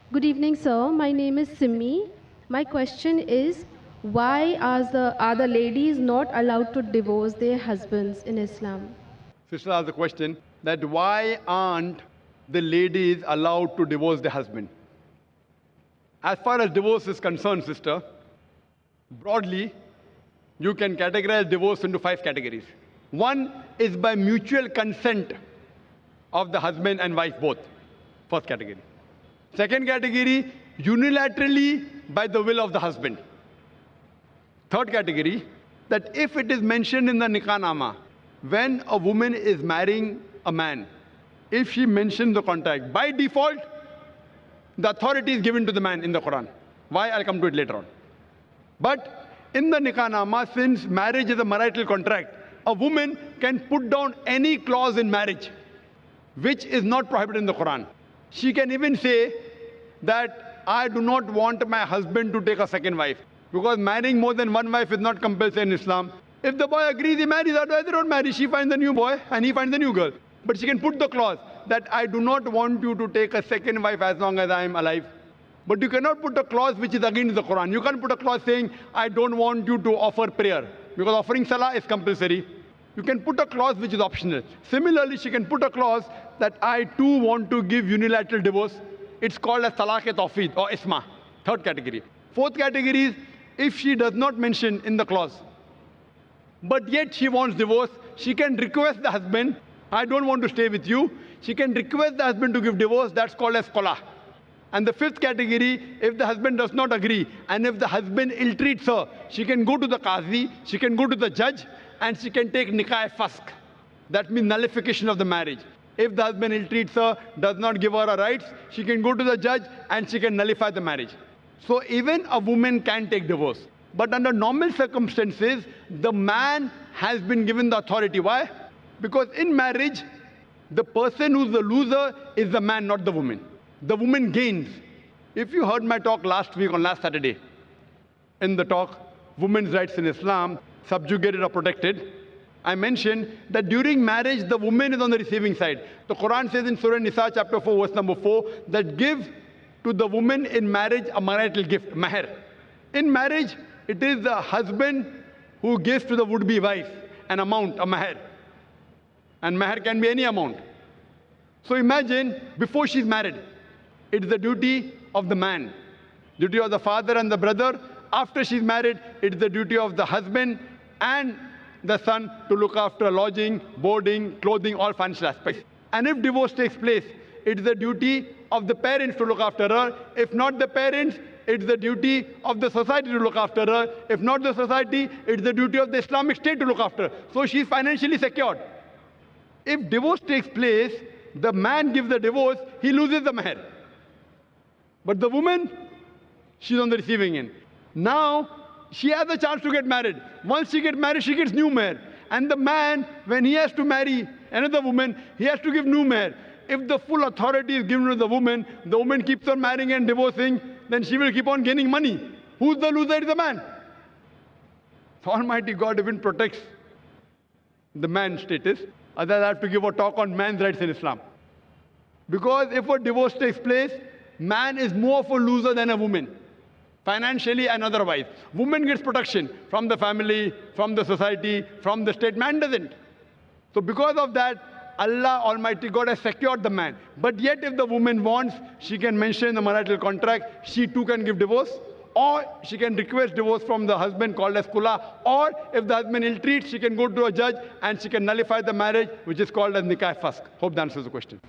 Good evening, sir. My name is Simi. My question is, why are the ladies not allowed to divorce their husbands in Islam? Sister asked the question that why aren't the ladies allowed to divorce their husband? As far as divorce is concerned, sister, broadly, you can categorize divorce into 5 categories. One is by mutual consent of the husband and wife both. First category. Second category, unilaterally by the will of the husband. Third category, that if it is mentioned in the nikah nama, when a woman is marrying a man, if she mentions the contract, by default, the authority is given to the man in the Quran. Why? I'll come to it later on. But in the nikah nama, since marriage is a marital contract, a woman can put down any clause in marriage which is not prohibited in the Quran. She can even say that I do not want my husband to take a second wife, because marrying more than one wife is not compulsory in Islam. If the boy agrees, he marries, otherwise they don't marry. She finds a new boy and he finds a new girl. But she can put the clause that I do not want you to take a second wife as long as I am alive. But you cannot put a clause which is against the Quran. You can't put a clause saying, I don't want you to offer prayer, because offering salah is compulsory. You can put a clause which is optional. Similarly, she can put a clause that I too want to give unilateral divorce. It's called as talaq-e-tawfeed or isma. Third category. Fourth category is if she does not mention in the clause, but yet she wants divorce, she can request the husband, I don't want to stay with you. She can request the husband to give divorce. That's called as qala. And the fifth category, if the husband does not agree, and if the husband ill-treats her, she can go to the qazi, she can go to the judge, and she can take nikah-e-fask. That means nullification of the marriage. If the husband ill-treats her, does not give her her rights, she can go to the judge and she can nullify the marriage. So even a woman can take divorce. But under normal circumstances, the man has been given the authority. Why? Because in marriage, the person who's the loser is the man, not the woman. The woman gains. If you heard my talk last week on last Saturday, in the talk, Women's Rights in Islam, Subjugated or Protected, I mentioned that during marriage, the woman is on the receiving side. The Quran says in Surah Nisa, chapter 4, verse number 4, that give to the woman in marriage a marital gift, mahr. In marriage, it is the husband who gives to the would-be wife an amount, a mahr. And mahr can be any amount. So imagine, before she's married, it's the duty of the man, duty of the father and the brother. After she's married, it's the duty of the husband and the son to look after lodging, boarding, clothing, all financial aspects. And if divorce takes place, it's the duty of the parents to look after her. If not the parents, it's the duty of the society to look after her. If not the society, it's the duty of the Islamic State to look after her. So she's financially secured. If divorce takes place, the man gives the divorce, he loses the mahr. But the woman, she's on the receiving end. Now, she has a chance to get married. Once she gets married, she gets new mahr. And the man, when he has to marry another woman, he has to give new mahr. If the full authority is given to the woman keeps on marrying and divorcing, then she will keep on gaining money. Who's the loser? Is the man. So Almighty God even protects the man's status. Otherwise, I have to give a talk on man's rights in Islam. Because if a divorce takes place, man is more of a loser than a woman, financially and otherwise. Woman gets protection from the family, from the society, from the state. Man doesn't. So because of that, Allah Almighty God has secured the man. But yet if the woman wants, she can mention in the marital contract, she too can give divorce. Or she can request divorce from the husband, called as kula. Or if the husband ill-treats, she can go to a judge and she can nullify the marriage, which is called as nikah-e-fask. Hope that answers the question.